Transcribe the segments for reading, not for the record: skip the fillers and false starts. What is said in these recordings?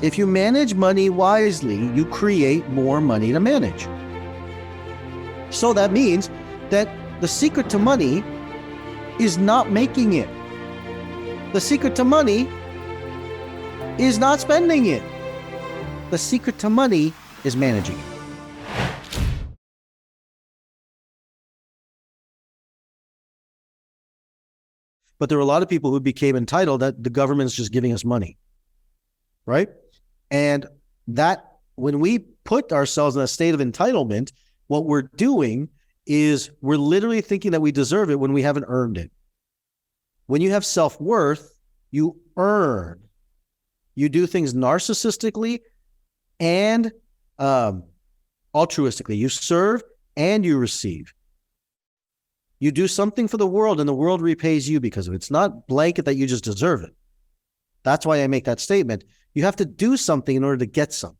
If you manage money wisely, you create more money to manage. So that means that the secret to money is not making it. The secret to money is not spending it. The secret to money is managing it. But there are a lot of people who became entitled that the government's just giving us money, right? And that when we put ourselves in a state of entitlement, what we're doing is we're literally thinking that we deserve it when we haven't earned it. When you have self-worth, you earn. You do things narcissistically and altruistically. You serve and you receive. You do something for the world and the world repays you because of it. It's not blanket that you just deserve it. That's why I make that statement. You have to do something in order to get something.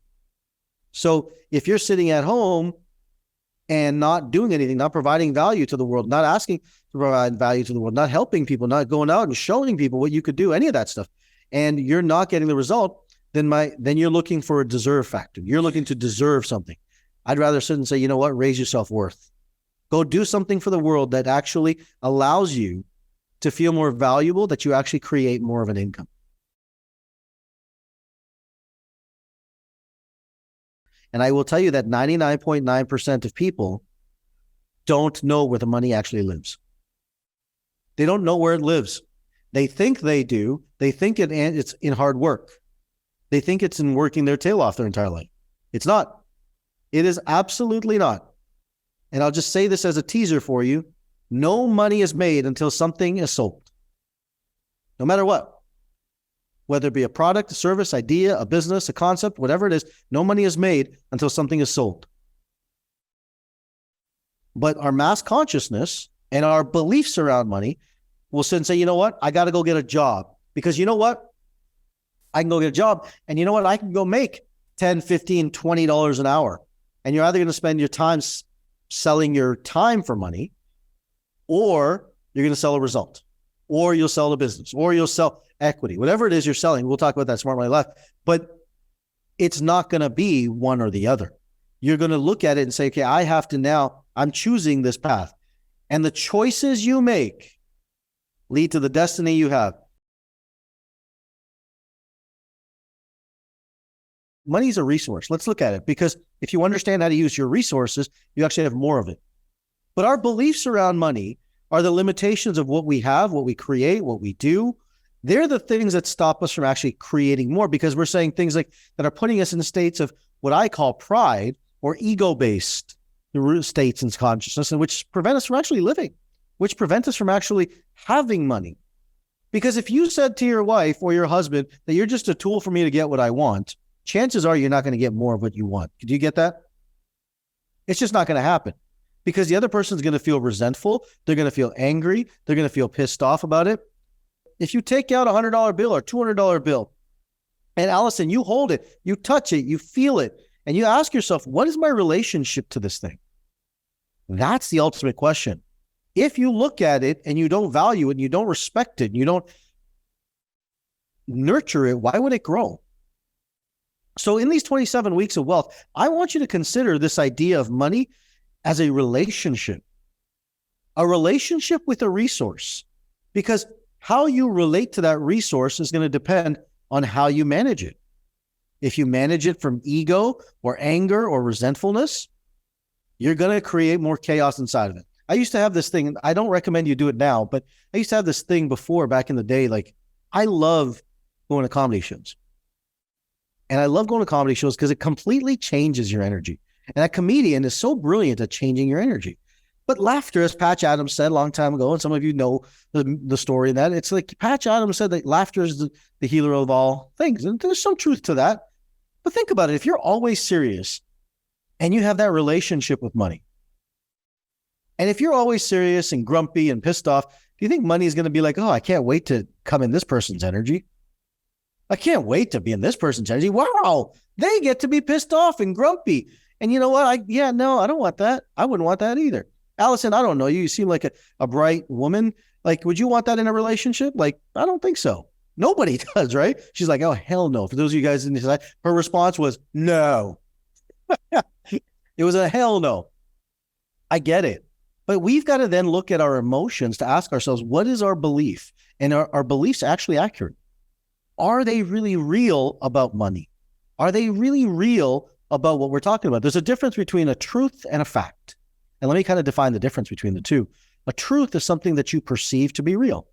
So if you're sitting at home and not doing anything, not providing value to the world, not asking to provide value to the world, not helping people, not going out and showing people what you could do, any of that stuff, and you're not getting the result, then you're looking for a deserve factor. You're looking to deserve something. I'd rather sit and say, you know what, raise your self-worth. Go do something for the world that actually allows you to feel more valuable, that you actually create more of an income. And I will tell you that 99.9% of people don't know where the money actually lives. They don't know where it lives. They think they do. They think it's in hard work. They think it's in working their tail off their entire life. It's not. It is absolutely not. And I'll just say this as a teaser for you. No money is made until something is sold. No matter what. Whether it be a product, a service, idea, a business, a concept, whatever it is, no money is made until something is sold. But our mass consciousness and our beliefs around money will sit and say, you know what? I got to go get a job. Because you know what? I can go get a job. And you know what? I can go make $10, $15, $20 an hour. And you're either going to spend your time selling your time for money, or you're going to sell a result, or you'll sell a business, or you'll sell equity, whatever it is you're selling. We'll talk about that Smart Money Life, but it's not going to be one or the other. You're going to look at it and say, okay, I'm choosing this path. And the choices you make lead to the destiny you have. Money is a resource. Let's look at it, because if you understand how to use your resources, you actually have more of it. But our beliefs around money are the limitations of what we have, what we create, what we do. They're the things that stop us from actually creating more, because we're saying things like that are putting us in states of what I call pride or ego-based states in consciousness, and which prevent us from actually living, which prevent us from actually having money. Because if you said to your wife or your husband that you're just a tool for me to get what I want, chances are you're not going to get more of what you want. Do you get that? It's just not going to happen, because the other person's going to feel resentful. They're going to feel angry. They're going to feel pissed off about it. If you take out a $100 bill or $200 bill, and Allison, you hold it, you touch it, you feel it, and you ask yourself, what is my relationship to this thing? That's the ultimate question. If you look at it and you don't value it, and you don't respect it, and you don't nurture it, why would it grow? So in these 27 weeks of wealth, I want you to consider this idea of money as a relationship with a resource, because how you relate to that resource is going to depend on how you manage it. If you manage it from ego or anger or resentfulness, you're going to create more chaos inside of it. I used to have this thing, and I don't recommend you do it now, but I used to have this thing before, back in the day. Like, I love going to comedy shows. And I love going to comedy shows because it completely changes your energy. And that comedian is so brilliant at changing your energy. But laughter, as Patch Adams said a long time ago, and some of you know the story in that, it's like Patch Adams said that laughter is the healer of all things. And there's some truth to that. But think about it. If you're always serious and you have that relationship with money, and if you're always serious and grumpy and pissed off, do you think money is going to be like, oh, I can't wait to come in this person's energy? I can't wait to be in this person's energy. Wow, they get to be pissed off and grumpy. And you know what? No, I don't want that. I wouldn't want that either. Allison, I don't know you. You seem like a bright woman. Like, would you want that in a relationship? Like, I don't think so. Nobody does, right? She's like, oh, hell no. For those of you guys in the side, her response was no. It was a hell no. I get it. But we've got to then look at our emotions to ask ourselves, what is our belief? And are our beliefs actually accurate? Are they really real about money? Are they really real about what we're talking about? There's a difference between a truth and a fact. And let me kind of define the difference between the two. A truth is something that you perceive to be real.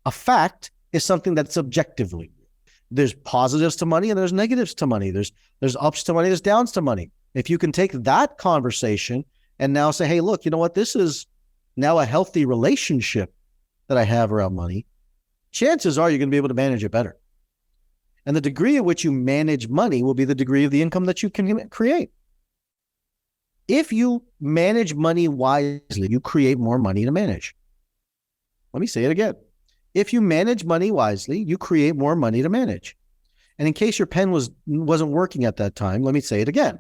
A fact is something that's objectively real. There's positives to money and there's negatives to money. There's ups to money, there's downs to money. If you can take that conversation and now say, hey, look, you know what? This is now a healthy relationship that I have around money. Chances are you're going to be able to manage it better. And the degree at which you manage money will be the degree of the income that you can create. If you manage money wisely, you create more money to manage. Let me say it again. If you manage money wisely, you create more money to manage. And in case your pen wasn't working at that time, let me say it again.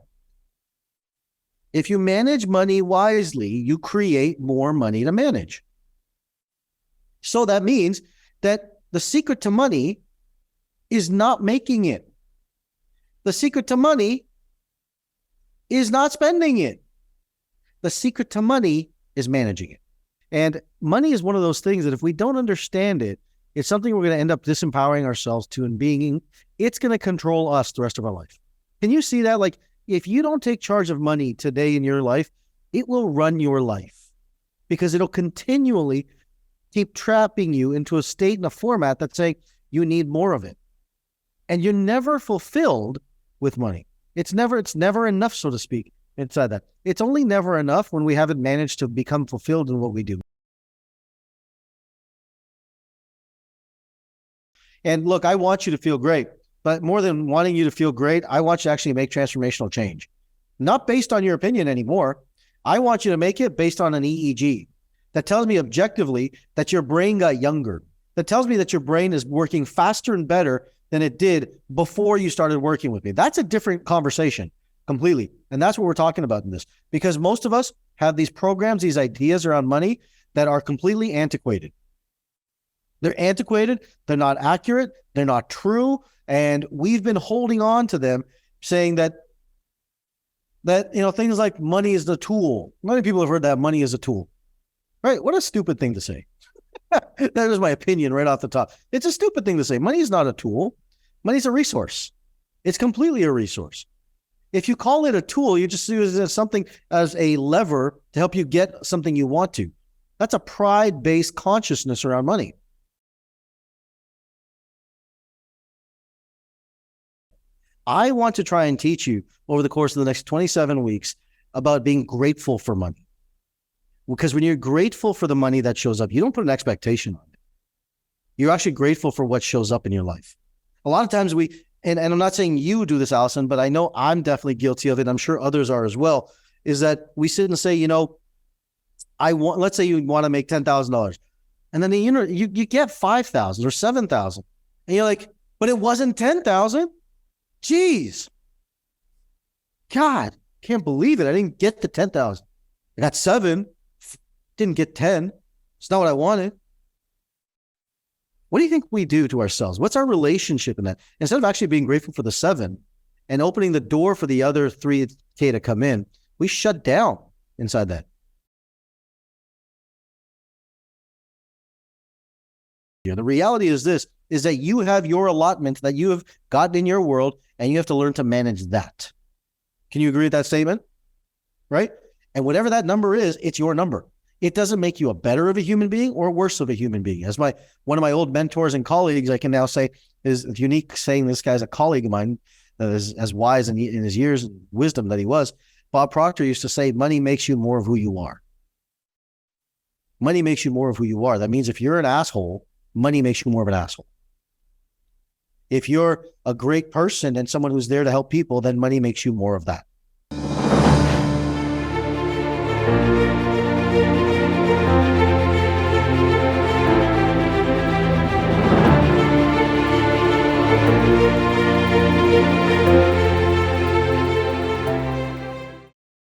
If you manage money wisely, you create more money to manage. So that means that the secret to money is not making it. The secret to money is not spending it. The secret to money is managing it. And money is one of those things that if we don't understand it, it's something we're going to end up disempowering ourselves to and being. It's going to control us the rest of our life. Can you see that? Like, if you don't take charge of money today in your life, it will run your life because it'll continually keep trapping you into a state and a format that's saying you need more of it. And you're never fulfilled with money. It's never enough, so to speak, inside that. It's only never enough when we haven't managed to become fulfilled in what we do. And look, I want you to feel great, but more than wanting you to feel great, I want you to actually make transformational change. Not based on your opinion anymore. I want you to make it based on an EEG that tells me objectively that your brain got younger, that tells me that your brain is working faster and better than it did before you started working with me. That's a different conversation completely. And that's what we're talking about in this, because most of us have these programs, these ideas around money that are completely antiquated. They're antiquated. They're not accurate. They're not true. And we've been holding on to them saying that, things like money is the tool. Many people have heard that money is a tool, right? What a stupid thing to say. That is my opinion right off the top. It's a stupid thing to say. Money is not a tool. Money is a resource. It's completely a resource. If you call it a tool, you just use it as something, as a lever to help you get something you want to. That's a pride-based consciousness around money. I want to try and teach you over the course of the next 27 weeks about being grateful for money. Because when you're grateful for the money that shows up, you don't put an expectation on it. You're actually grateful for what shows up in your life. A lot of times and I'm not saying you do this, Allison, but I know I'm definitely guilty of it. I'm sure others are as well, is that we sit and say, let's say you want to make $10,000 and then, you get 5,000 or 7,000 and you're like, but it wasn't 10,000. Jeez. God, can't believe it. I didn't get the 10,000. I got 7, didn't get 10. It's not what I wanted. What do you think we do to ourselves? What's our relationship in that? Instead of actually being grateful for the 7 and opening the door for the other 3K to come in, we shut down inside that. Yeah, the reality is this, is that you have your allotment that you have gotten in your world and you have to learn to manage that. Can you agree with that statement? Right? And whatever that number is, it's your number. It doesn't make you a better of a human being or worse of a human being. As one of my old mentors and colleagues, I can now say is unique, saying this guy's a colleague of mine that is as wise in his years and wisdom that he was. Bob Proctor used to say, money makes you more of who you are. Money makes you more of who you are. That means if you're an asshole, money makes you more of an asshole. If you're a great person and someone who's there to help people, then money makes you more of that.